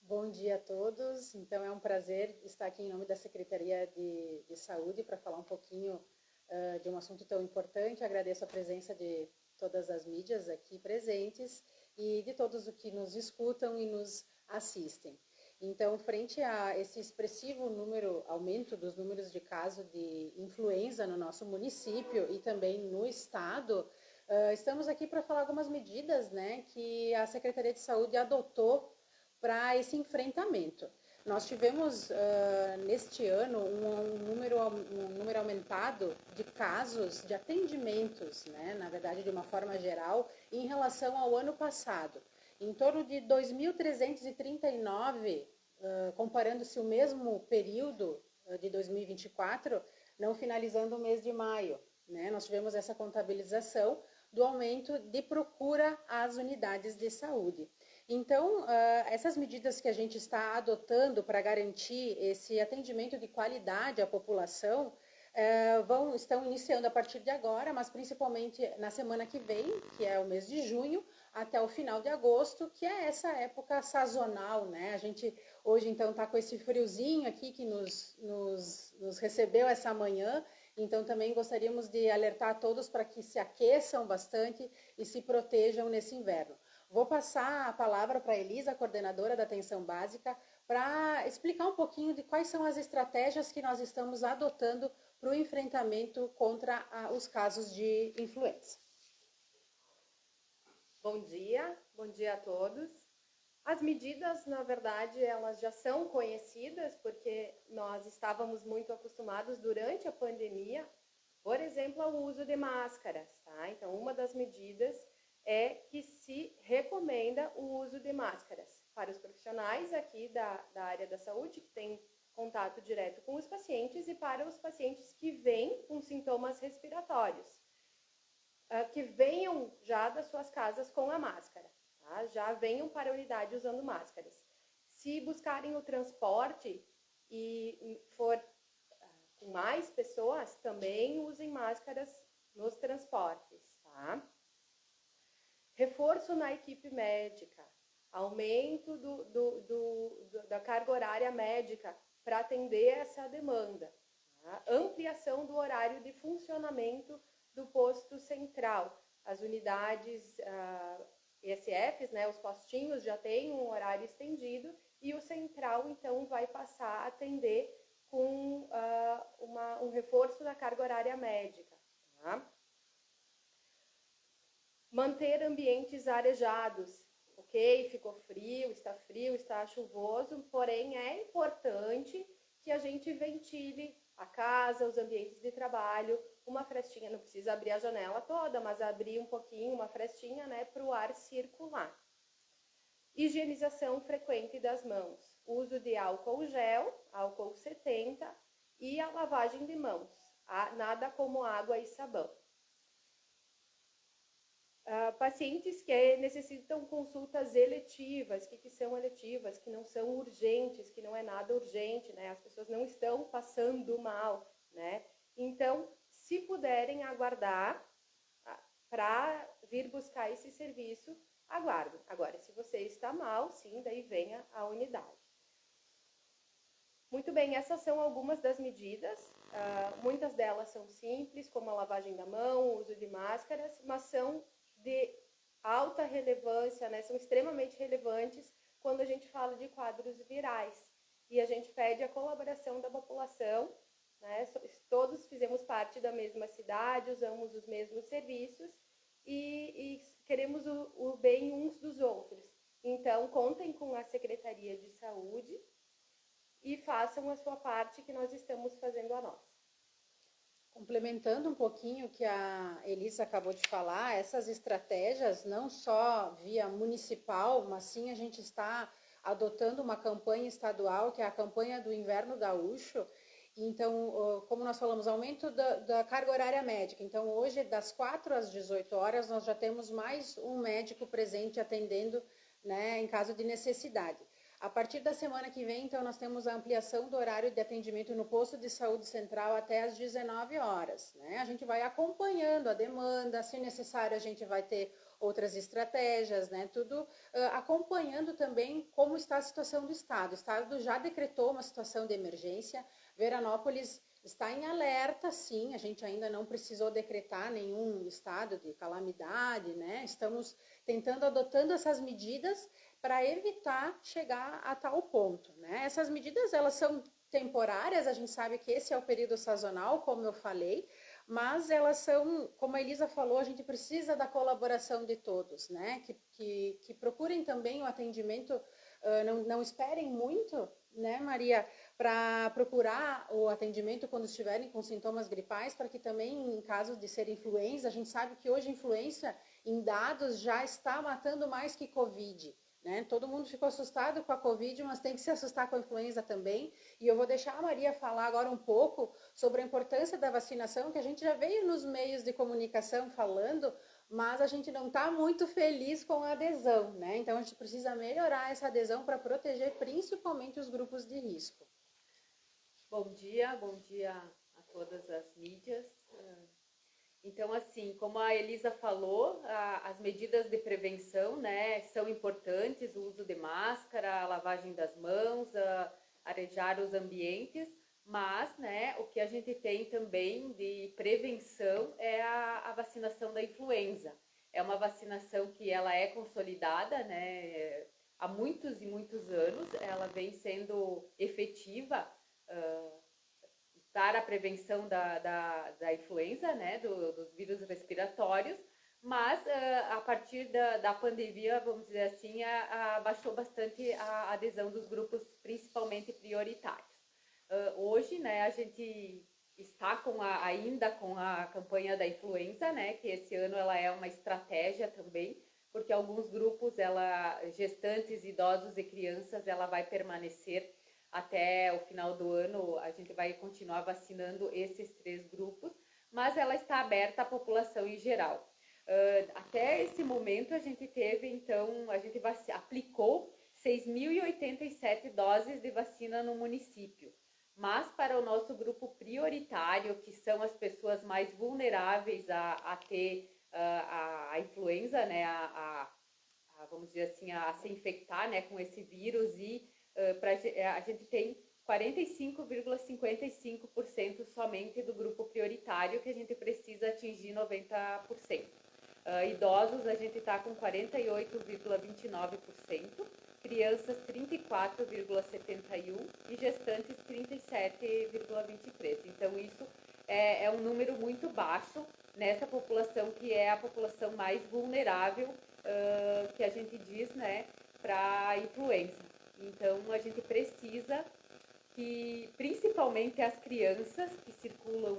Bom dia a todos. Então, é um prazer estar aqui em nome da Secretaria de Saúde para falar um pouquinho de um assunto tão importante. Agradeço a presença de todas as mídias aqui presentes e de todos os que nos escutam e nos assistem. Então, frente a esse expressivo aumento dos números de casos de influenza no nosso município e também no estado, estamos aqui para falar algumas medidas, né, que a Secretaria de Saúde adotou para esse enfrentamento. Nós tivemos neste ano um número aumentado de casos, de atendimentos, né, na verdade de uma forma geral, em relação ao ano passado. Em torno de 2.339, comparando-se o mesmo período de 2024, não finalizando o mês de maio. Né? Nós tivemos essa contabilização do aumento de procura às unidades de saúde. Então, essas medidas que a gente está adotando para garantir esse atendimento de qualidade à população estão iniciando a partir de agora, mas principalmente na semana que vem, que é o mês de junho, até o final de agosto, que é essa época sazonal, né? A gente hoje, então, está com esse friozinho aqui que nos recebeu essa manhã, então também gostaríamos de alertar a todos para que se aqueçam bastante e se protejam nesse inverno. Vou passar a palavra para a Elisa, coordenadora da Atenção Básica, para explicar um pouquinho de quais são as estratégias que nós estamos adotando para o enfrentamento contra os casos de influenza. Bom dia a todos. As medidas, na verdade, elas já são conhecidas porque nós estávamos muito acostumados durante a pandemia, por exemplo, ao uso de máscaras, tá? Então, uma das medidas é que se recomenda o uso de máscaras para os profissionais aqui da área da saúde, que tem contato direto com os pacientes, e para os pacientes que vêm com sintomas respiratórios, que venham já das suas casas com a máscara, tá? Já venham para a unidade usando máscaras. Se buscarem o transporte e for com mais pessoas, também usem máscaras nos transportes, tá? Reforço na equipe médica, aumento da carga horária médica para atender essa demanda, tá? Ampliação do horário de funcionamento do posto central. As unidades ESFs, né, os postinhos já têm um horário estendido e o central, então, vai passar a atender com um reforço da carga horária médica, tá? Manter ambientes arejados, ok? Ficou frio, está chuvoso, porém é importante que a gente ventile a casa, os ambientes de trabalho, uma frestinha, não precisa abrir a janela toda, mas abrir um pouquinho, uma frestinha, né, para o ar circular. Higienização frequente das mãos, uso de álcool gel, álcool 70 e a lavagem de mãos, nada como água e sabão. Pacientes que necessitam consultas eletivas, que são eletivas, que não são urgentes, que não é nada urgente, né? As pessoas não estão passando mal, né? Então, se puderem aguardar para vir buscar esse serviço, aguardem. Agora, se você está mal, sim, daí venha à unidade. Muito bem, essas são algumas das medidas. Muitas delas são simples, como a lavagem da mão, o uso de máscaras, mas são de alta relevância, né? São extremamente relevantes quando a gente fala de quadros virais. E a gente pede a colaboração da população, né? Todos fizemos parte da mesma cidade, usamos os mesmos serviços e queremos o bem uns dos outros. Então, contem com a Secretaria de Saúde e façam a sua parte, que nós estamos fazendo a nossa. Complementando um pouquinho o que a Elisa acabou de falar, essas estratégias, não só via municipal, mas sim a gente está adotando uma campanha estadual, que é a campanha do Inverno Gaúcho. Então, como nós falamos, aumento da carga horária médica. Então, hoje, das 4 às 18 horas, nós já temos mais um médico presente atendendo, né, em caso de necessidade. A partir da semana que vem, então, nós temos a ampliação do horário de atendimento no posto de saúde central até às 19 horas. Né? A gente vai acompanhando a demanda, se necessário, a gente vai ter outras estratégias, né? Tudo acompanhando também como está a situação do Estado. O Estado já decretou uma situação de emergência, Veranópolis está em alerta, sim, a gente ainda não precisou decretar nenhum estado de calamidade, né? Estamos adotando essas medidas para evitar chegar a tal ponto, né? Essas medidas, elas são temporárias, a gente sabe que esse é o período sazonal, como eu falei, mas elas são, como a Elisa falou, a gente precisa da colaboração de todos, né? Que procurem também o atendimento, não esperem muito, né, Maria, para procurar o atendimento quando estiverem com sintomas gripais, para que também, em caso de ser influenza, a gente sabe que hoje influenza, em dados, já está matando mais que Covid, né? Todo mundo ficou assustado com a Covid, mas tem que se assustar com a influenza também. E eu vou deixar a Maria falar agora um pouco sobre a importância da vacinação, que a gente já veio nos meios de comunicação falando, mas a gente não está muito feliz com a adesão, né? Então a gente precisa melhorar essa adesão para proteger principalmente os grupos de risco. Bom dia a todas as mídias. Então, assim, como a Elisa falou, as medidas de prevenção, né, são importantes, o uso de máscara, a lavagem das mãos, arejar os ambientes, mas, né, o que a gente tem também de prevenção é a vacinação da influenza. É uma vacinação que ela é consolidada, né, há muitos e muitos anos, ela vem sendo efetiva para a prevenção da influenza, né, dos vírus respiratórios, mas a partir da pandemia, vamos dizer assim, baixou bastante a adesão dos grupos, principalmente prioritários. Hoje, né, a gente está ainda com a campanha da influenza, né, que esse ano ela é uma estratégia também, porque alguns grupos, gestantes, idosos e crianças, ela vai permanecer até o final do ano. A gente vai continuar vacinando esses 3 grupos, mas ela está aberta à população em geral. Até esse momento a gente teve, então, a gente aplicou 6.087 doses de vacina no município. Mas para o nosso grupo prioritário, que são as pessoas mais vulneráveis a ter a influenza, né, vamos dizer assim, a se infectar, né, com esse vírus, e a gente tem 45,55% somente do grupo prioritário, que a gente precisa atingir 90%. Idosos, a gente está com 48,29%, crianças 34,71% e gestantes 37,23%. Então, isso é um número muito baixo nessa população, que é a população mais vulnerável, que a gente diz, né, para a influenza. Então, a gente precisa que, principalmente as crianças que circulam,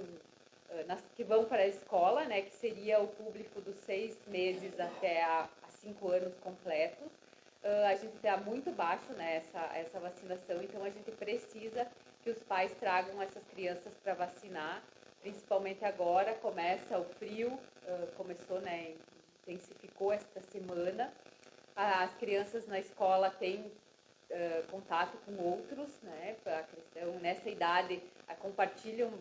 que vão para a escola, né, que seria o público dos 6 meses até a 5 anos completos, a gente está muito baixo, né, essa vacinação. Então, a gente precisa que os pais tragam essas crianças para vacinar, principalmente agora. Começa o frio, começou, né, intensificou esta semana. As crianças na escola têm contato com outros, né, nessa idade compartilham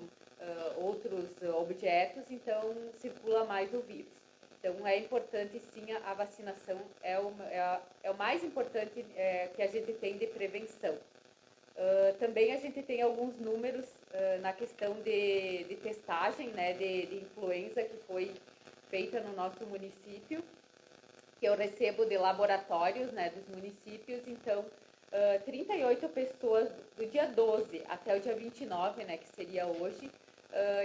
outros objetos, então circula mais o vírus. Então é importante, sim, a vacinação é o mais importante que a gente tem de prevenção. Também a gente tem alguns números na questão de testagem, né, de influenza, que foi feita no nosso município, que eu recebo de laboratórios, né, dos municípios. Então, 38 pessoas, do dia 12 até o dia 29, né, que seria hoje,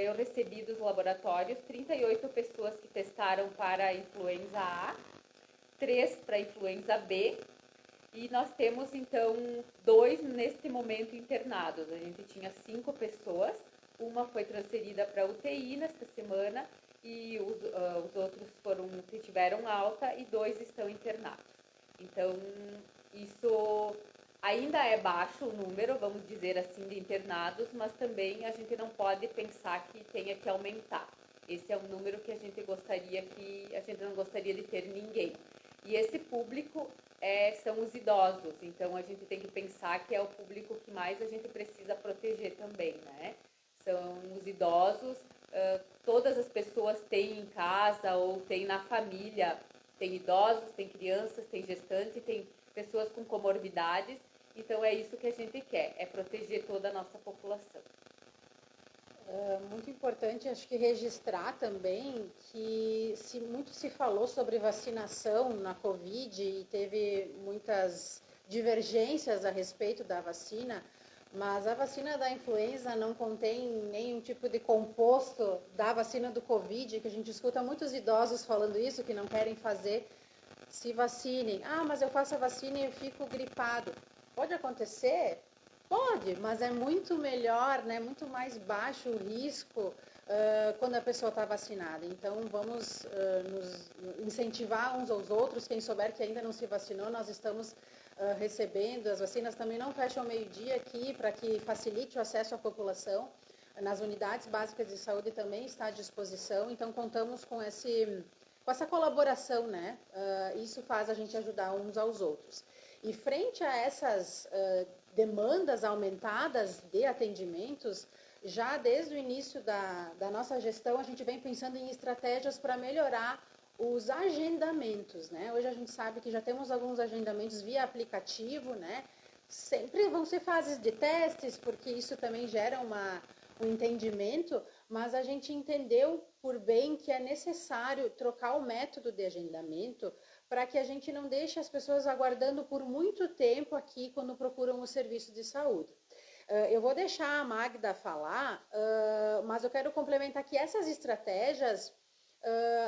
eu recebi dos laboratórios 38 pessoas que testaram para a influenza A, 3 para a influenza B, e nós temos, então, 2 neste momento internados. A gente tinha 5 pessoas, uma foi transferida para a UTI nesta semana, e os outros que tiveram alta, e 2 estão internados. Então, isso ainda é baixo o número, vamos dizer assim, de internados, mas também a gente não pode pensar que tenha que aumentar. Esse é um número que a gente não gostaria de ter ninguém. E esse público são os idosos, então a gente tem que pensar que é o público que mais a gente precisa proteger também, né? São os idosos. Todas as pessoas têm em casa ou têm na família Tem idosos, tem crianças, tem gestantes, tem pessoas com comorbidades. Então, é isso que a gente quer, é proteger toda a nossa população. Muito importante, acho que registrar também que muito se falou sobre vacinação na Covid e teve muitas divergências a respeito da vacina, mas a vacina da influenza não contém nenhum tipo de composto da vacina do Covid, que a gente escuta muitos idosos falando isso, que não querem fazer, se vacinem. Ah, mas eu faço a vacina e eu fico gripado. Pode acontecer? Pode, mas é muito melhor, né, muito mais baixo o risco quando a pessoa está vacinada. Então, vamos nos incentivar uns aos outros. Quem souber que ainda não se vacinou, nós estamos recebendo. As vacinas também não fecham ao meio-dia aqui, para que facilite o acesso à população. Nas unidades básicas de saúde também está à disposição. Então, contamos com essa colaboração, né? Isso faz a gente ajudar uns aos outros. E frente a essas demandas aumentadas de atendimentos, já desde o início da nossa gestão, a gente vem pensando em estratégias para melhorar os agendamentos, né? Hoje a gente sabe que já temos alguns agendamentos via aplicativo, né? Sempre vão ser fases de testes, porque isso também gera um entendimento, mas a gente entendeu por bem que é necessário trocar o método de agendamento para que a gente não deixe as pessoas aguardando por muito tempo aqui quando procuram o serviço de saúde. Eu vou deixar a Magda falar, mas eu quero complementar que essas estratégias,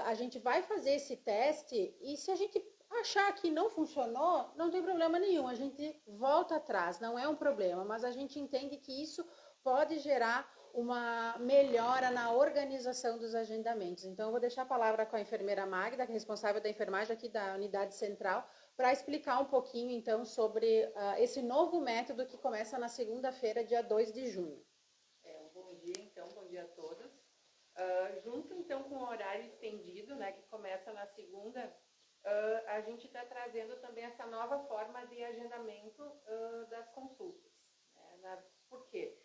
a gente vai fazer esse teste e se a gente achar que não funcionou, não tem problema nenhum, a gente volta atrás, não é um problema, mas a gente entende que isso pode gerar uma melhora na organização dos agendamentos. Então, eu vou deixar a palavra com a enfermeira Magda, que é responsável da enfermagem aqui da unidade central, para explicar um pouquinho, então, sobre esse novo método que começa na segunda-feira, dia 2 de junho. Bom dia, então, bom dia a todos. Junto, então, com o horário estendido, né, que começa na segunda, a gente está trazendo também essa nova forma de agendamento das consultas. Né? Por quê?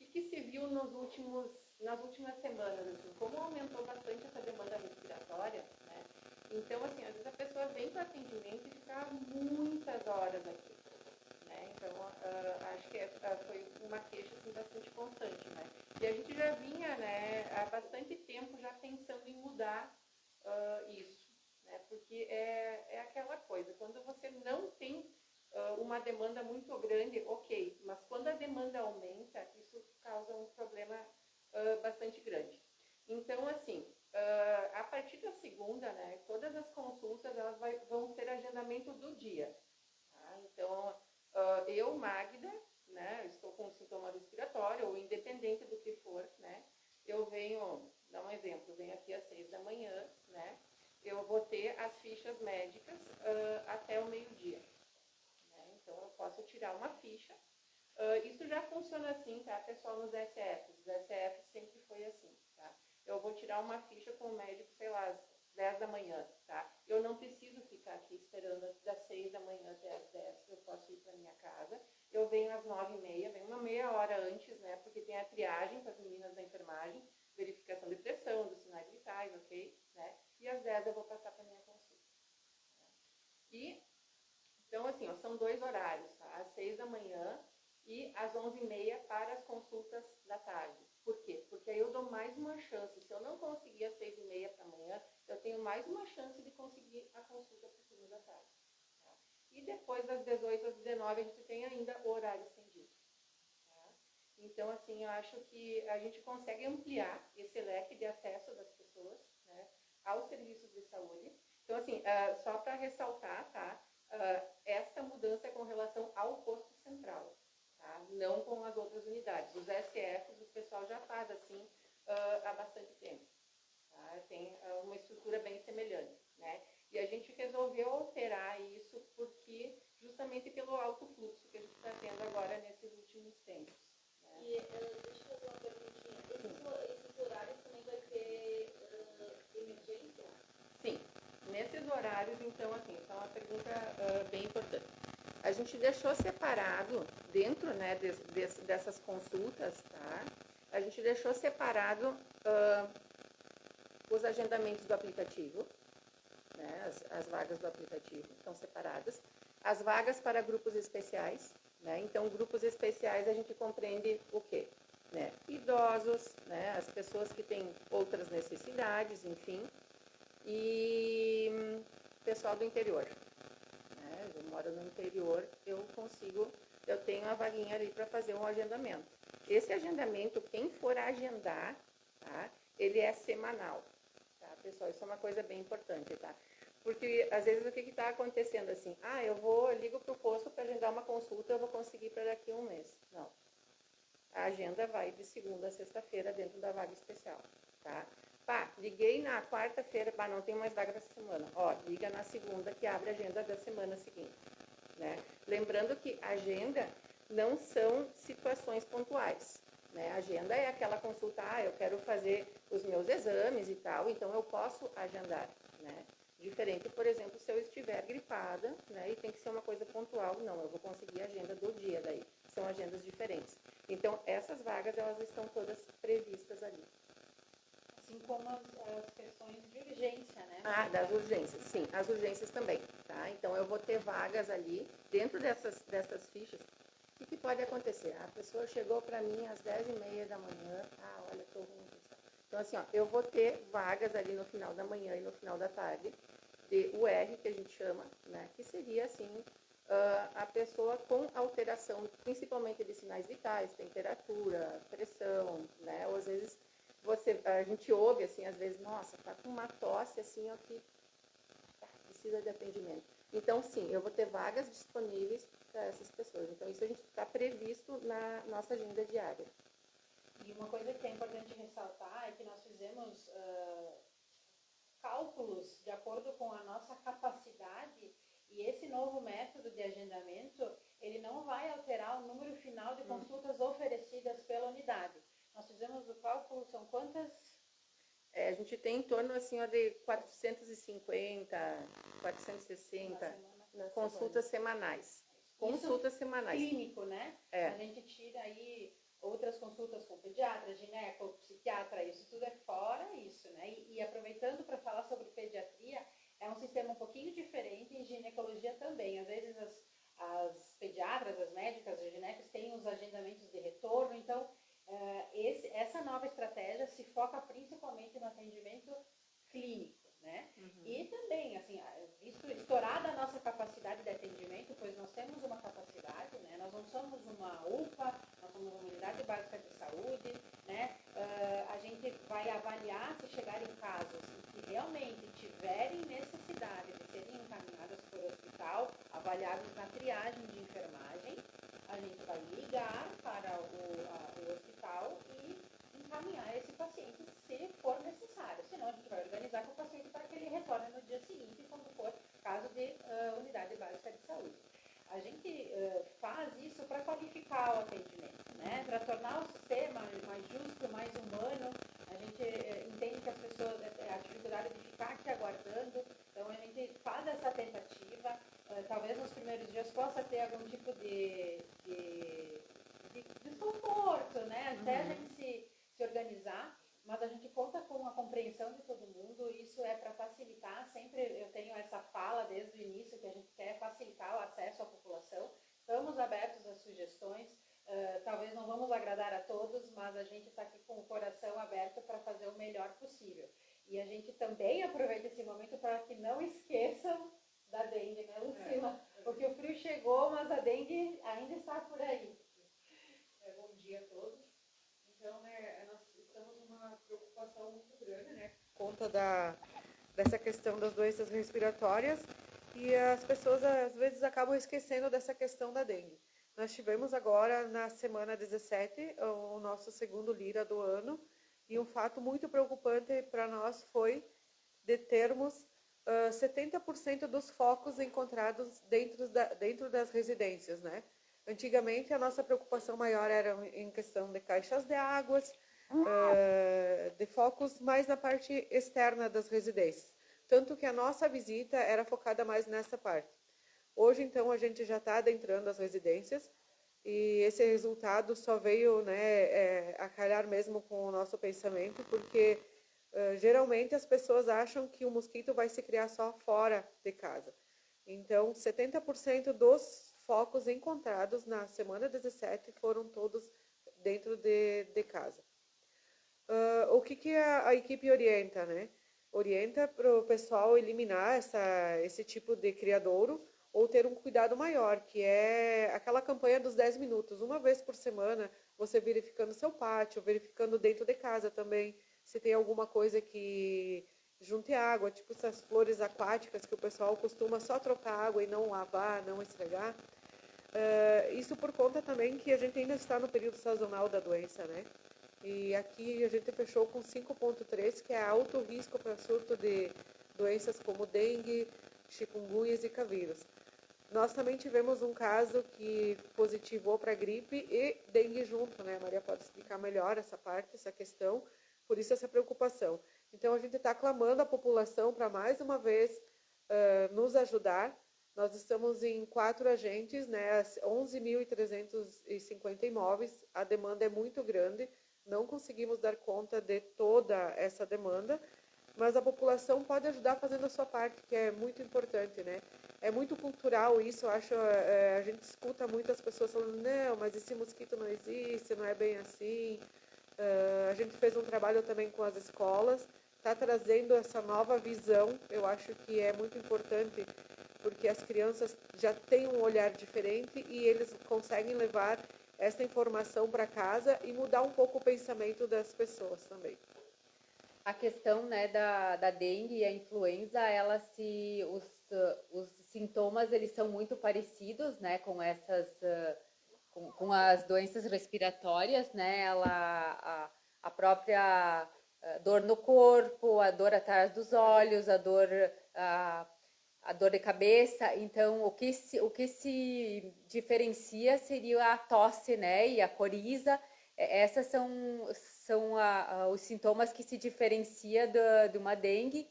O que se viu nas últimas semanas? Assim, como aumentou bastante essa demanda respiratória, né? Então, assim, às vezes a pessoa vem para atendimento e fica muitas horas aqui. Né? Então, acho que foi uma queixa assim, bastante constante. Né? E a gente já vinha, né, há bastante tempo já pensando em mudar isso. Né? Porque é aquela coisa, quando você não tem uma demanda muito grande, ok, mas quando a demanda aumenta, isso causa um problema bastante grande. Então, assim, a partir da segunda, né, todas as consultas elas vão ser agendamento do dia. Tá? Então, eu, Magda, né, estou com um sintoma respiratório, ou independente do que for, né, eu venho, dar um exemplo, eu venho aqui às 6 da manhã, né, eu vou ter as fichas médicas até o meio-dia. Então, eu posso tirar uma ficha. Isso já funciona assim, tá, pessoal, nos SFs. Os SFs sempre foi assim, tá? Eu vou tirar uma ficha com o médico, sei lá, às 10 da manhã, tá? Eu não preciso ficar aqui esperando das 6 da manhã até às 10. Eu posso ir para minha casa. Eu venho às 9h30, venho uma meia hora antes, né? Porque tem a triagem com as meninas da enfermagem, verificação de pressão, dos sinais vitais, ok? Né? E às 10 eu vou passar para minha consulta. Então, assim, ó, são 2 horários, tá? Às 6 da manhã e às 11h30 para as consultas da tarde. Por quê? Porque aí eu dou mais uma chance. Se eu não conseguir às 6h30 para amanhã, eu tenho mais uma chance de conseguir a consulta para o turno da tarde. Tá? E depois das 18 às 19 a gente tem ainda o horário estendido. Tá? Então, assim, eu acho que a gente consegue ampliar esse leque de acesso das pessoas, né, aos serviços de saúde. Então, assim, só para ressaltar, tá? Esta mudança é com relação ao posto central, tá? Não com as outras unidades. Os SFs, o pessoal já faz assim há bastante tempo. Tá? Tem uma estrutura bem semelhante, né? E a gente resolveu alterar isso porque justamente pelo alto fluxo que a gente está tendo agora nesses últimos tempos. Né? E deixa eu fazer uma perguntinha. Esses horários também vai ter emergência? Sim. Nesses horários, então, assim, isso é uma pergunta bem importante. A gente deixou separado, dentro, né, dessas consultas, tá? A gente deixou separado os agendamentos do aplicativo, né? As vagas do aplicativo estão separadas. As vagas para grupos especiais, né? Então, grupos especiais a gente compreende o quê? Né? Idosos, né? As pessoas que têm outras necessidades, enfim, e pessoal do interior. Né? Eu moro no interior, eu tenho a vaguinha ali para fazer um agendamento. Esse agendamento, quem for agendar, tá? Ele é semanal, tá, pessoal? Isso é uma coisa bem importante, tá? Porque, às vezes, o que está acontecendo assim? Eu ligo para o posto para agendar uma consulta, eu vou conseguir para daqui a um mês. Não. A agenda vai de segunda a sexta-feira dentro da vaga especial, tá? Liguei na quarta-feira, não tem mais vaga essa semana. Ó, liga na segunda que abre a agenda da semana seguinte, né? Lembrando que agenda não são situações pontuais, né? Agenda é aquela consulta, eu quero fazer os meus exames e tal, então eu posso agendar, né? Diferente, por exemplo, se eu estiver gripada, né, e tem que ser uma coisa pontual, não, eu vou conseguir a agenda do dia daí. São agendas diferentes. Então, essas vagas, elas estão todas previstas ali. Assim como as questões de urgência, né? Das urgências, sim. As urgências também, tá? Então, eu vou ter vagas ali, dentro dessas fichas. O que pode acontecer? A pessoa chegou para mim às 10h30 da manhã, olha, estou ruim. Então, assim, eu vou ter vagas ali no final da manhã e no final da tarde, de UR, que a gente chama, né? Que seria, assim, a pessoa com alteração, principalmente de sinais vitais, temperatura, pressão, né? Ou às vezes a gente ouve, assim, às vezes, nossa, tá com uma tosse, assim, ó, que precisa de atendimento. Então, sim, eu vou ter vagas disponíveis para essas pessoas. Então, isso a gente está previsto na nossa agenda diária. E uma coisa que é importante ressaltar é que nós fizemos cálculos de acordo com a nossa capacidade e esse novo método de agendamento, ele não vai alterar o número final de consultas oferecidas pela unidade. Nós fizemos o cálculo, são quantas? A gente tem em torno assim, de 450, 460 consultas semanais. Consultas semanais. Clínico, né? A gente tira aí outras consultas com pediatra, gineco, psiquiatra, isso tudo é fora isso, né? E aproveitando para falar sobre pediatria, é um sistema um pouquinho diferente em ginecologia também. Às vezes as pediatras, as médicas, os ginecos têm os agendamentos de retorno, então essa nova estratégia se foca principalmente no atendimento clínico, né? E também, assim, visto estourada a nossa capacidade de atendimento, pois nós temos uma capacidade, né? Nós não somos uma UPA, nós somos uma unidade básica de saúde, né? A gente vai avaliar se chegarem casos que realmente tiverem necessidade de serem encaminhados para o hospital, avaliados na triagem de enfermagem, a gente vai ligar para o hospital e encaminhar esse paciente se for necessário. Senão, a gente vai organizar com o paciente para que ele retorne no dia seguinte, quando for caso de unidade básica de saúde. A gente faz isso para qualificar o atendimento, né? Para tornar o sistema mais justo, mais humano. A gente entende que as pessoas, a dificuldade de ficar aqui aguardando, então a gente faz essa tentativa. Talvez nos primeiros dias possa ter algum tipo de desconforto, né? Até a gente se organizar, mas a gente conta com a compreensão de todo mundo. Isso é para facilitar. Sempre eu tenho essa fala desde o início que a gente quer facilitar o acesso à população. Estamos abertos às sugestões. Talvez não vamos agradar a todos, mas a gente está aqui com o coração aberto para fazer o melhor possível. E a gente também aproveita esse momento para que não esqueçam da dengue, né, Lucila? Porque o frio chegou, mas a dengue ainda está por aí. Bom dia a todos. Então, né, nós estamos numa preocupação muito grande, né, por conta dessa questão das doenças respiratórias, e as pessoas às vezes acabam esquecendo dessa questão da dengue. Nós tivemos agora, na semana 17, o nosso segundo Lira do ano, e um fato muito preocupante para nós foi de termos 70% dos focos encontrados dentro das residências, né? Antigamente, a nossa preocupação maior era em questão de caixas de águas, de focos mais na parte externa das residências. Tanto que a nossa visita era focada mais nessa parte. Hoje, então, a gente já está adentrando as residências e esse resultado só veio, né, a calhar mesmo com o nosso pensamento, porque Geralmente as pessoas acham que o mosquito vai se criar só fora de casa. Então, 70% dos focos encontrados na semana 17 foram todos dentro de casa. O que a equipe orienta, né? Orienta para o pessoal eliminar esse tipo de criadouro ou ter um cuidado maior, que é aquela campanha dos 10 minutos. Uma vez por semana, você verificando seu pátio, verificando dentro de casa também, se tem alguma coisa que junte água, tipo essas flores aquáticas que o pessoal costuma só trocar água e não lavar, não esfregar. Isso por conta também que a gente ainda está no período sazonal da doença, né? E aqui a gente fechou com 5,3, que é alto risco para surto de doenças como dengue, chikungunya e zika vírus. Nós também tivemos um caso que positivou para gripe e dengue junto, né? A Maria pode explicar melhor essa parte, essa questão, por isso essa preocupação. Então a gente está clamando a população para mais uma vez nos ajudar. Nós estamos em 4 agentes, né? 11.350 imóveis, a demanda é muito grande. Não conseguimos dar conta de toda essa demanda, mas a população pode ajudar fazendo a sua parte, que é muito importante, né? É muito cultural isso, eu acho, a gente escuta muitas pessoas falando, não, mas esse mosquito não existe, não é bem assim. A gente fez um trabalho também com as escolas, está trazendo essa nova visão, eu acho que é muito importante, porque as crianças já têm um olhar diferente e eles conseguem levar essa informação para casa e mudar um pouco o pensamento das pessoas também. A questão, né, da dengue e a influenza, os sintomas eles são muito parecidos, né, com com as doenças respiratórias, né, a própria dor no corpo, a dor atrás dos olhos, a dor de cabeça. Então, o que se diferencia seria a tosse, né, e a coriza. Essas são os sintomas que se diferencia de uma dengue.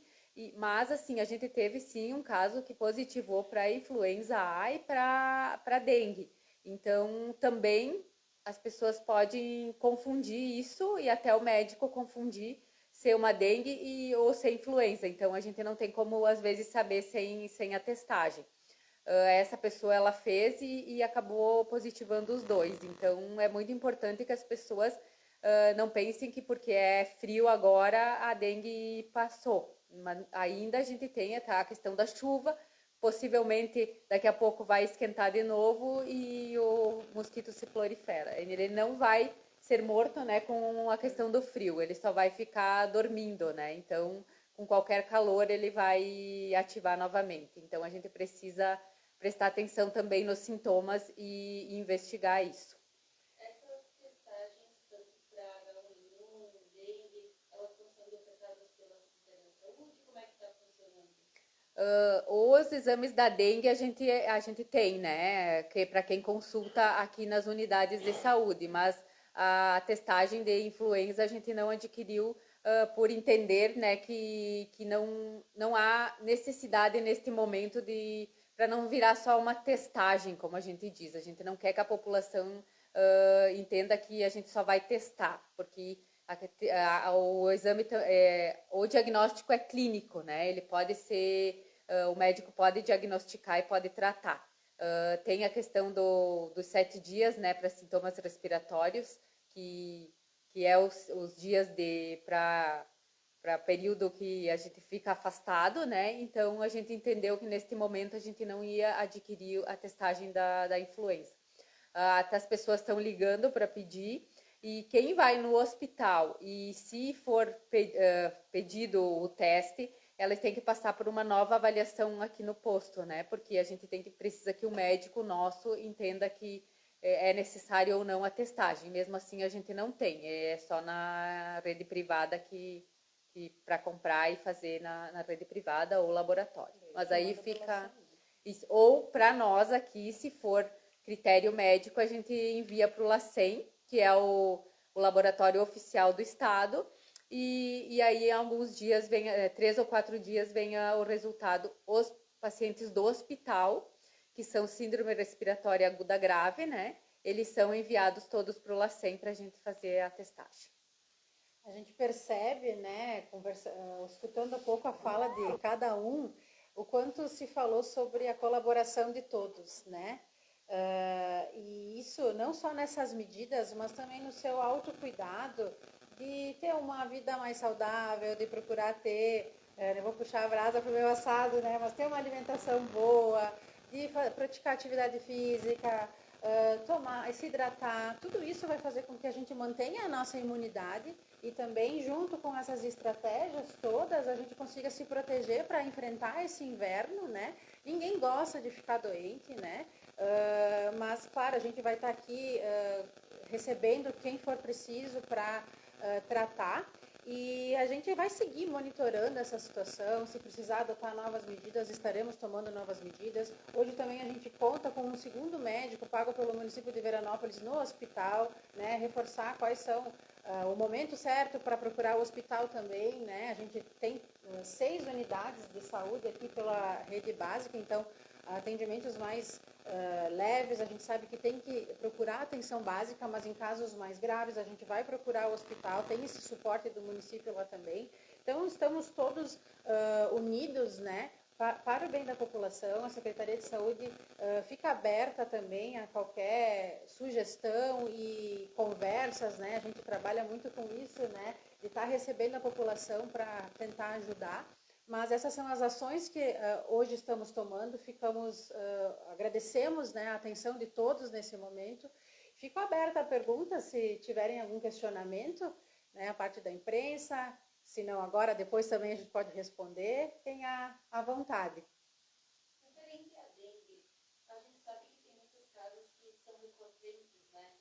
Mas, assim, a gente teve, sim, um caso que positivou para influenza A e para dengue. Então, também as pessoas podem confundir isso e até o médico confundir ser uma dengue ou ser influenza. Então, a gente não tem como, às vezes, saber sem a testagem. Essa pessoa, ela fez e acabou positivando os dois. Então, é muito importante que as pessoas não pensem que porque é frio agora, a dengue passou. Mas ainda a gente tem a questão da chuva, possivelmente daqui a pouco vai esquentar de novo e o mosquito se prolifera. Ele não vai ser morto, né, com a questão do frio, ele só vai ficar dormindo, né? Então, com qualquer calor ele vai ativar novamente. Então, a gente precisa prestar atenção também nos sintomas e investigar isso. Essas testagens, tanto para H1N1, dengue, elas estão sendo ofertadas pela Secretaria de Saúde? Como é que está funcionando? Os exames da dengue a gente tem, né? Que para quem consulta aqui nas unidades de saúde, mas a testagem de influenza a gente não adquiriu por entender, né, que não há necessidade neste momento para não virar só uma testagem, como a gente diz. A gente não quer que a população entenda que a gente só vai testar, porque o exame, o diagnóstico é clínico, né? Ele pode ser, o médico pode diagnosticar e pode tratar. Tem a questão dos 7 dias, né, para sintomas respiratórios, que é os dias para período que a gente fica afastado, né? Então, a gente entendeu que neste momento a gente não ia adquirir a testagem da influenza. As pessoas estão ligando para pedir, e quem vai no hospital e se for pedido o teste, elas têm que passar por uma nova avaliação aqui no posto, né? Porque a gente precisa que o médico nosso entenda que é necessário ou não a testagem. Mesmo assim, a gente não tem. É só na rede privada que para comprar e fazer na rede privada ou laboratório. Mas aí fica... Ou para nós aqui, se for critério médico, a gente envia para o LACEN, que é o laboratório oficial do Estado, e aí em alguns dias, 3 ou 4 dias, vem o resultado. Os pacientes do hospital, que são síndrome respiratória aguda grave, né? Eles são enviados todos para o LACEN para a gente fazer a testagem. A gente percebe, né, escutando um pouco a fala de cada um, o quanto se falou sobre a colaboração de todos, né? E isso não só nessas medidas, mas também no seu autocuidado de ter uma vida mais saudável, de procurar ter, não vou puxar a brasa para o meu assado, né, mas ter uma alimentação boa, de praticar atividade física, se hidratar, tudo isso vai fazer com que a gente mantenha a nossa imunidade e também, junto com essas estratégias todas, a gente consiga se proteger para enfrentar esse inverno, né? Ninguém gosta de ficar doente, né? Mas, claro, a gente vai estar aqui recebendo quem for preciso para tratar. E a gente vai seguir monitorando essa situação. Se precisar adotar novas medidas, estaremos tomando novas medidas. Hoje também a gente conta com um segundo médico pago pelo município de Veranópolis no hospital, né? Reforçar quais são o momento certo para procurar o hospital também, né? A gente tem 6 unidades de saúde aqui pela rede básica, então atendimentos mais leves, a gente sabe que tem que procurar atenção básica, mas em casos mais graves a gente vai procurar o hospital, tem esse suporte do município lá também. Então estamos todos unidos, né, para o bem da população. A Secretaria de Saúde fica aberta também a qualquer sugestão e conversas, né, a gente trabalha muito com isso, né, de estar recebendo a população para tentar ajudar. Mas essas são as ações que hoje estamos tomando, agradecemos, né, a atenção de todos nesse momento. Fico aberta a perguntas, se tiverem algum questionamento, né, a parte da imprensa, se não agora, depois também a gente pode responder, tenha à vontade. Referente à dengue, a gente sabe que tem muitos casos que são recorrentes, né?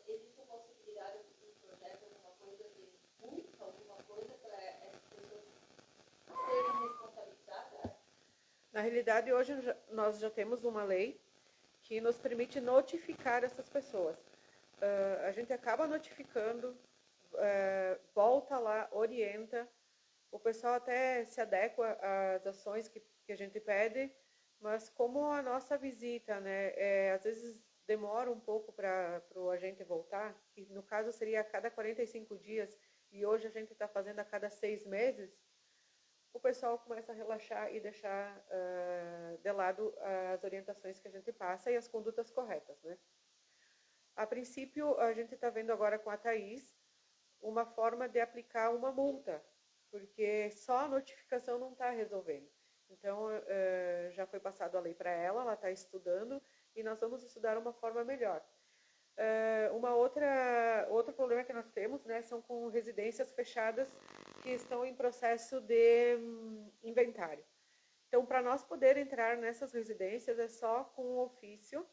Existe a possibilidade de um projeto, alguma coisa de multa, alguma coisa para essas pessoas serem responsabilizadas? Na realidade, hoje nós já temos uma lei que nos permite notificar essas pessoas. A gente acaba notificando, volta lá, orienta, o pessoal até se adequa às ações que a gente pede, mas como a nossa visita, né, às vezes demora um pouco para o agente voltar, que no caso seria a cada 45 dias, e hoje a gente está fazendo a cada 6 meses, o pessoal começa a relaxar e deixar de lado as orientações que a gente passa e as condutas corretas, né? A princípio, a gente está vendo agora com a Thaís uma forma de aplicar uma multa, porque só a notificação não está resolvendo. Então, já foi passado a lei para ela está estudando e nós vamos estudar uma forma melhor. Outro problema que nós temos, né, são com residências fechadas que estão em processo de inventário. Então, para nós poder entrar nessas residências é só com um ofício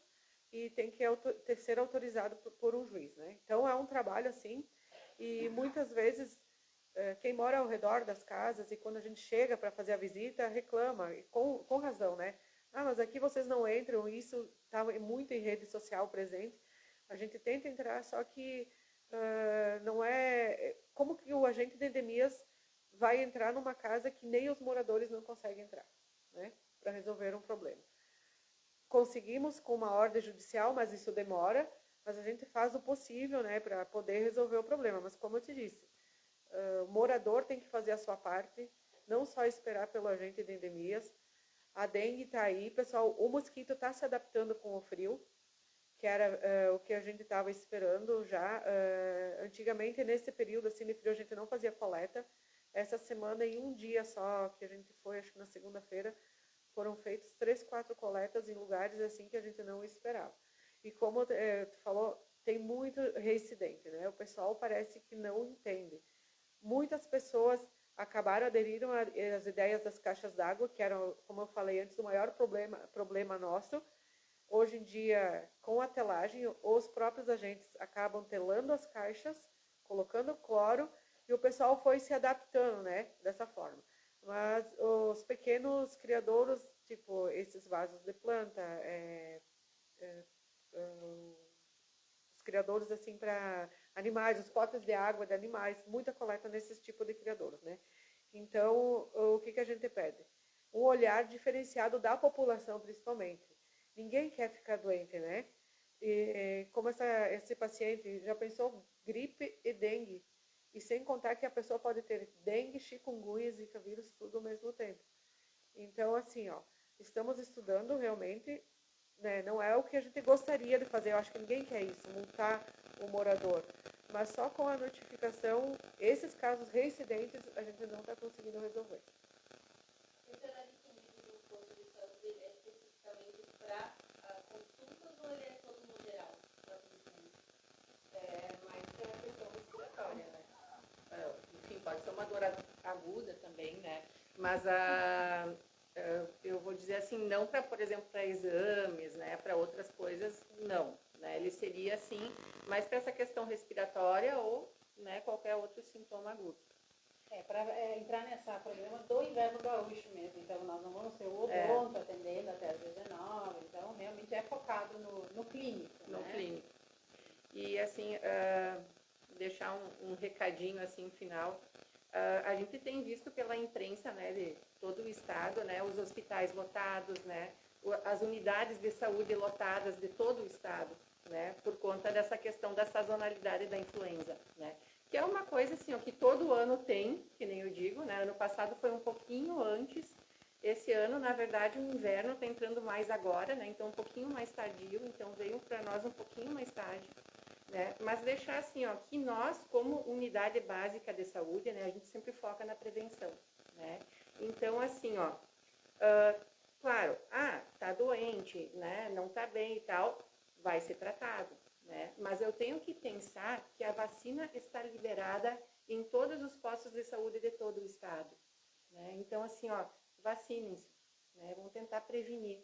e tem que ser autorizado por um juiz, né? Então, é um trabalho assim e muitas vezes quem mora ao redor das casas e quando a gente chega para fazer a visita reclama, e com razão, né? Ah, mas aqui vocês não entram, isso está muito em rede social presente. A gente tenta entrar, só que não é... Como que o agente de endemias vai entrar numa casa que nem os moradores não conseguem entrar, né? Para resolver um problema. Conseguimos com uma ordem judicial, mas isso demora, mas a gente faz o possível, né, para poder resolver o problema. Mas como eu te disse, o morador tem que fazer a sua parte, não só esperar pelo agente de endemias. A dengue está aí, pessoal, o mosquito está se adaptando com o frio, que era o que a gente estava esperando já. Antigamente, nesse período assim de frio, a gente não fazia coleta. Essa semana, em um dia só, que a gente foi, acho que na segunda-feira, foram feitas 3, 4 coletas em lugares assim que a gente não esperava. E como tu falou, tem muito reincidente, né? O pessoal parece que não entende. Muitas pessoas aderiram às ideias das caixas d'água, que eram, como eu falei antes, o maior problema nosso. Hoje em dia, com a telagem, os próprios agentes acabam telando as caixas, colocando cloro, e o pessoal foi se adaptando, né, dessa forma. Mas os pequenos criadouros, tipo esses vasos de planta, os criadouros assim para animais, os potes de água de animais, muita coleta nesses tipos de criadouros, né? Então, o que a gente pede? Um olhar diferenciado da população, principalmente. Ninguém quer ficar doente, né? E como esse paciente já pensou gripe e dengue, E sem contar que a pessoa pode ter dengue, chikungunya, zika vírus, tudo ao mesmo tempo. Então, assim, ó, estamos estudando realmente, né, não é o que a gente gostaria de fazer, eu acho que ninguém quer isso, multar o morador. Mas só com a notificação, esses casos reincidentes, a gente não está conseguindo resolver. Esse horário estendido do posto de saúde ele é especificamente para consultas ou ele é todo no geral? Mais a questão respiratória, né? Enfim, pode ser uma dor aguda também, né? Mas eu vou dizer assim, não para, por exemplo, para exames, né? Para outras coisas, não. Né? Ele seria assim, mais para essa questão respiratória ou, né, qualquer outro sintoma agudo. Para entrar nessa programa do inverno gaúcho mesmo, então nós não vamos ter o odonto atendendo até às 19, então realmente é focado no clínico. No né? clínico. E assim, deixar um recadinho assim final. A gente tem visto pela imprensa, né, de todo o estado, né, os hospitais lotados, né, as unidades de saúde lotadas de todo o estado, né, por conta dessa questão da sazonalidade da influenza, né, que é uma coisa assim, ó, que todo ano tem, que nem eu digo, né, ano passado foi um pouquinho antes, esse ano, na verdade, o inverno está entrando mais agora, né, então um pouquinho mais tardio, então veio para nós um pouquinho mais tarde. Né? Mas deixar assim, ó, que nós, como unidade básica de saúde, né, a gente sempre foca na prevenção. Né? Então, assim, ó, claro, tá doente, né, não tá bem e tal, vai ser tratado. Né? Mas eu tenho que pensar que a vacina está liberada em todos os postos de saúde de todo o estado. Né? Então, assim, ó, vacinem-se, né? Vamos tentar prevenir.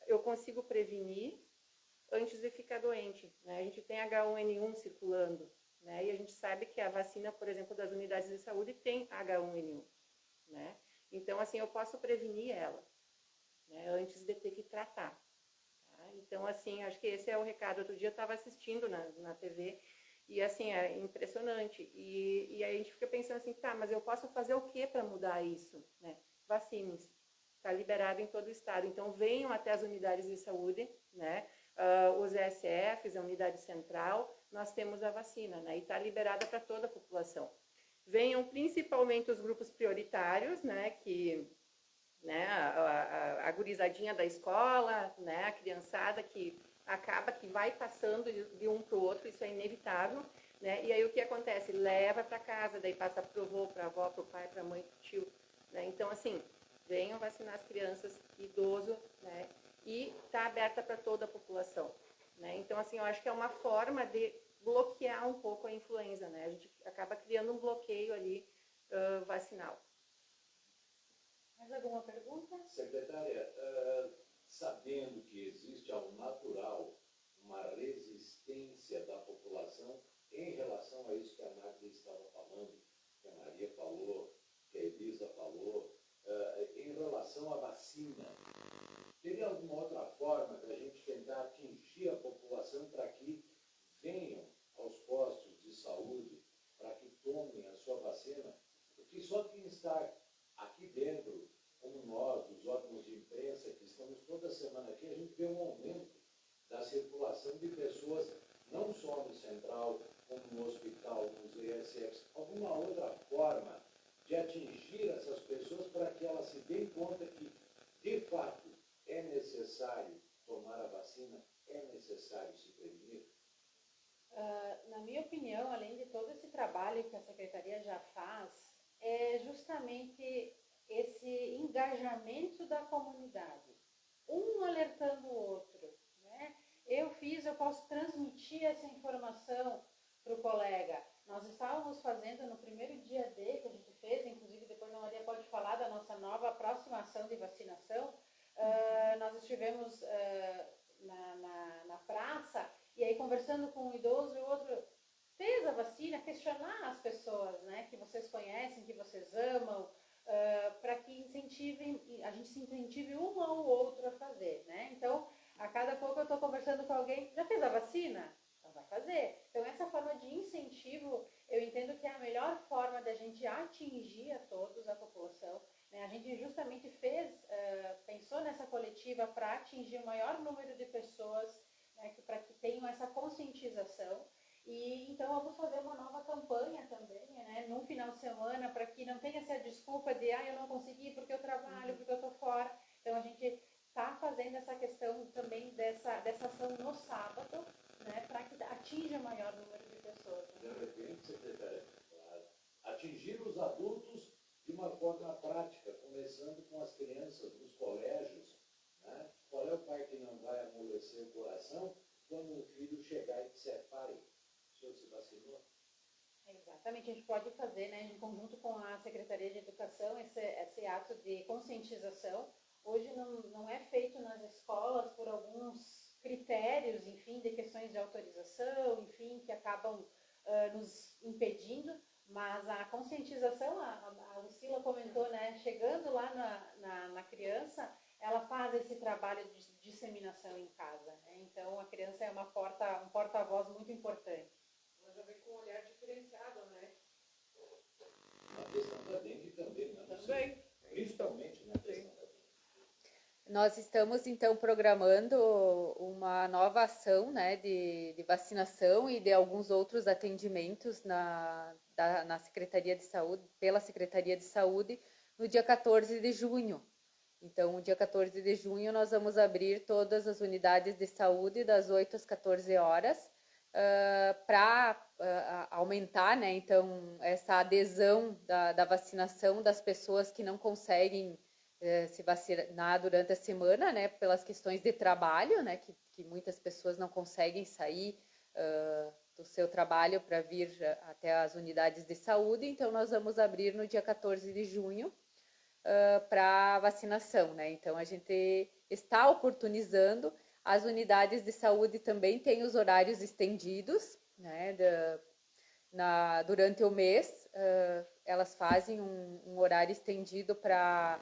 Eu consigo prevenir antes de ficar doente. Né? A gente tem H1N1 circulando, né? E a gente sabe que a vacina, por exemplo, das unidades de saúde tem H1N1. Né? Então, assim, eu posso prevenir ela, né? Antes de ter que tratar. Tá? Então, assim, acho que esse é o recado. Outro dia eu estava assistindo na TV e, assim, é impressionante. E aí a gente fica pensando assim, tá, mas eu posso fazer o que para mudar isso? Né? Vacinem-se. Está liberado em todo o estado. Então, venham até as unidades de saúde, né? Os ESFs, a unidade central, nós temos a vacina, né? E está liberada para toda a população. Venham principalmente os grupos prioritários, né? Que, né? A gurizadinha da escola, né? A criançada que acaba que vai passando de um para o outro, isso é inevitável, né? E aí o que acontece? Leva para casa, daí passa para o avô, para a avó, para o pai, para a mãe, para o tio, né? Então, assim, venham vacinar as crianças, idoso, né? E está aberta para toda a população. Né? Então, assim, eu acho que é uma forma de bloquear um pouco a influenza. Né? A gente acaba criando um bloqueio ali vacinal. Mais alguma pergunta? Secretária, sabendo que existe ao natural uma resistência da população em relação a isso que a Nádia estava falando, que a Maria falou, que a Elisa falou, em relação à vacina, teria alguma outra forma da gente tentar atingir a população para que venham aos postos de saúde, para que tomem a sua vacina? Porque só quem está aqui dentro, como nós, os órgãos de imprensa, que estamos toda semana aqui, a gente vê um aumento da circulação de pessoas, não só no central, como no hospital, nos ESFs, alguma outra forma de atingir essas pessoas para que elas se deem conta que, de fato, é necessário tomar a vacina, é necessário se prevenir? Na minha opinião, além de todo esse trabalho que a Secretaria já faz, é justamente esse engajamento da comunidade, um alertando o outro. Né? Eu posso transmitir essa informação para o colega. Nós estávamos fazendo no primeiro dia D que a gente fez, inclusive depois a Maria pode falar da nossa nova próxima ação de vacinação. Nós estivemos na praça e aí conversando com um idoso e o outro fez a vacina, questionar as pessoas, né, que vocês conhecem, que vocês amam, para que a gente se incentive um ao outro a fazer, né? Então, a cada pouco eu estou conversando com alguém, já fez a vacina? Então vai fazer. Então, essa forma de incentivo, eu entendo que é a melhor forma da gente atingir a todos, a população. Né? A gente justamente pensou nessa coletiva para atingir o maior número de pessoas, né, para que tenham essa conscientização. E então, vamos fazer uma nova campanha também. semana, para que não tenha essa desculpa de, eu não consegui porque eu trabalho, porque eu estou fora. Então, a gente está fazendo essa questão também dessa ação no sábado, né, para que atinja o maior número de pessoas. De repente, secretária, atingir os adultos de uma forma prática, começando com as crianças nos colégios, né? Qual é o pai que não vai amolecer o coração quando um filho chegar e disser, pai, o senhor se vacinou? Exatamente, a gente pode fazer, né, em conjunto com a Secretaria de Educação, esse ato de conscientização. Hoje não é feito nas escolas por alguns critérios, enfim, de questões de autorização, enfim, que acabam nos impedindo, mas a conscientização, a Lucila comentou, né, chegando lá na criança, ela faz esse trabalho de disseminação em casa, né? Então a criança é um porta-voz muito importante. Ela já vem com um olhar diferenciado, né? A questão da dengue também, né? Também. Principalmente na questão da dengue. Nós estamos, então, programando uma nova ação, né, de vacinação e de alguns outros atendimentos na Secretaria de Saúde, pela Secretaria de Saúde, no dia 14 de junho. Então, no dia 14 de junho, nós vamos abrir todas as unidades de saúde das 8 às 14 horas, para aumentar, né, então, essa adesão da vacinação das pessoas que não conseguem se vacinar durante a semana, né, pelas questões de trabalho, né, que muitas pessoas não conseguem sair do seu trabalho para vir até as unidades de saúde. Então, nós vamos abrir no dia 14 de junho para vacinação, né? Então, a gente está oportunizando. As unidades de saúde também têm os horários estendidos, né, durante o mês. Elas fazem um horário estendido para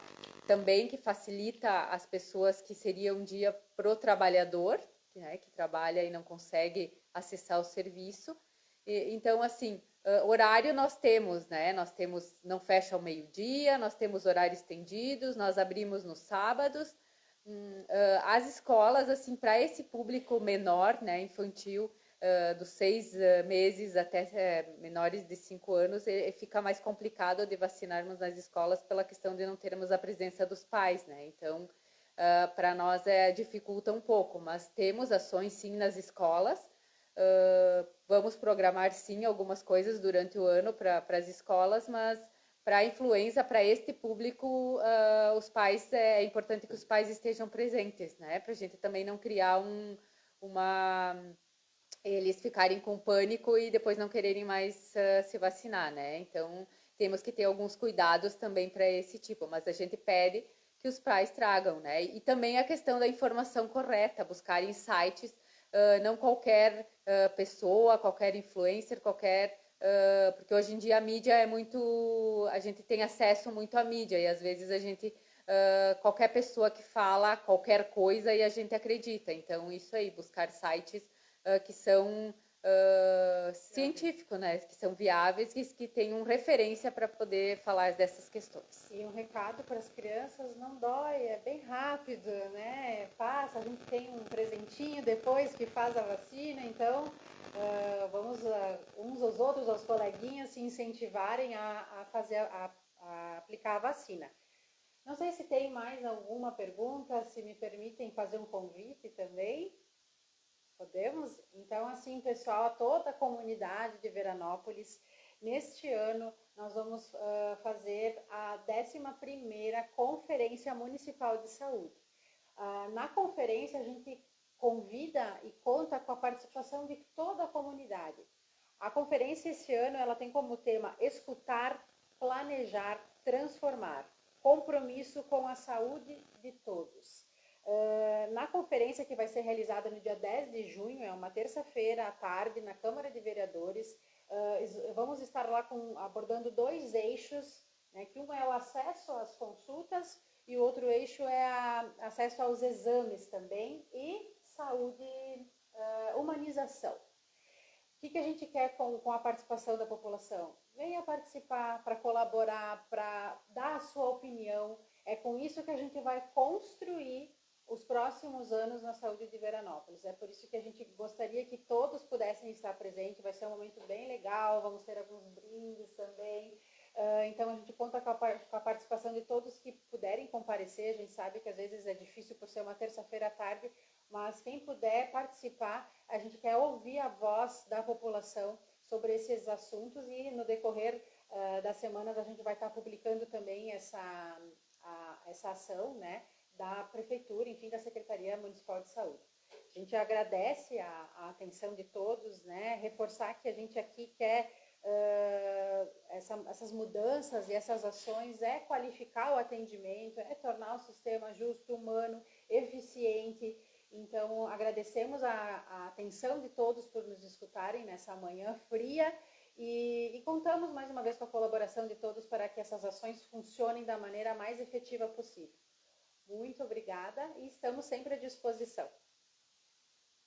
também que facilita as pessoas que seria um dia pro trabalhador, né, que trabalha e não consegue acessar o serviço. Então, assim, horário nós temos, né? Nós temos, não fecha ao meio-dia, nós temos horários estendidos, nós abrimos nos sábados. As escolas, assim, para esse público menor, né, infantil, dos 6 meses até menores de 5 anos, fica mais complicado de vacinarmos nas escolas pela questão de não termos a presença dos pais, né? Então, para nós dificulta um pouco, mas temos ações sim nas escolas. Vamos programar sim algumas coisas durante o ano para as escolas, mas para a influenza, para este público, os pais, é importante que os pais estejam presentes, né? Para a gente também não criar eles ficarem com pânico e depois não quererem mais se vacinar, né? Então, temos que ter alguns cuidados também para esse tipo, mas a gente pede que os pais tragam, né? E também a questão da informação correta, buscar em sites, não qualquer pessoa, qualquer influencer, porque hoje em dia a mídia a gente tem acesso muito à mídia e às vezes a gente, qualquer pessoa que fala qualquer coisa e a gente acredita. Então, isso aí, buscar sites que são científicos, né? Que são viáveis, que tenham referência para poder falar dessas questões. E um recado para as crianças, não dói, é bem rápido, né? Passa, a gente tem um presentinho depois que faz a vacina, então vamos uns aos outros, aos coleguinhas, se incentivarem a aplicar a vacina. Não sei se tem mais alguma pergunta, se me permitem fazer um convite também. Podemos? Então, assim, pessoal, a toda a comunidade de Veranópolis, neste ano nós vamos fazer a 11ª Conferência Municipal de Saúde. Na conferência, a gente convida e conta com a participação de toda a comunidade. A conferência, esse ano, ela tem como tema escutar, planejar, transformar. Compromisso com a saúde de todos. Na conferência que vai ser realizada no dia 10 de junho, é uma terça-feira à tarde, na Câmara de Vereadores, vamos estar lá abordando 2 eixos, né, que um é o acesso às consultas e o outro eixo é acesso aos exames também e saúde, humanização. O que a gente quer com a participação da população? Venha participar para colaborar, para dar a sua opinião. É com isso que a gente vai construir os próximos anos na saúde de Veranópolis. É por isso que a gente gostaria que todos pudessem estar presentes. Vai ser um momento bem legal, vamos ter alguns brindes também. Então, a gente conta com a participação de todos que puderem comparecer. A gente sabe que às vezes é difícil por ser uma terça-feira à tarde, mas quem puder participar, a gente quer ouvir a voz da população sobre esses assuntos e no decorrer das semanas a gente vai estar publicando também essa ação, né, da Prefeitura, enfim, da Secretaria Municipal de Saúde. A gente agradece a atenção de todos, né, reforçar que a gente aqui quer essas mudanças e essas ações é qualificar o atendimento, é tornar o sistema justo, humano, eficiente. Então, agradecemos a atenção de todos por nos escutarem nessa manhã fria e contamos mais uma vez com a colaboração de todos para que essas ações funcionem da maneira mais efetiva possível. Muito obrigada e estamos sempre à disposição.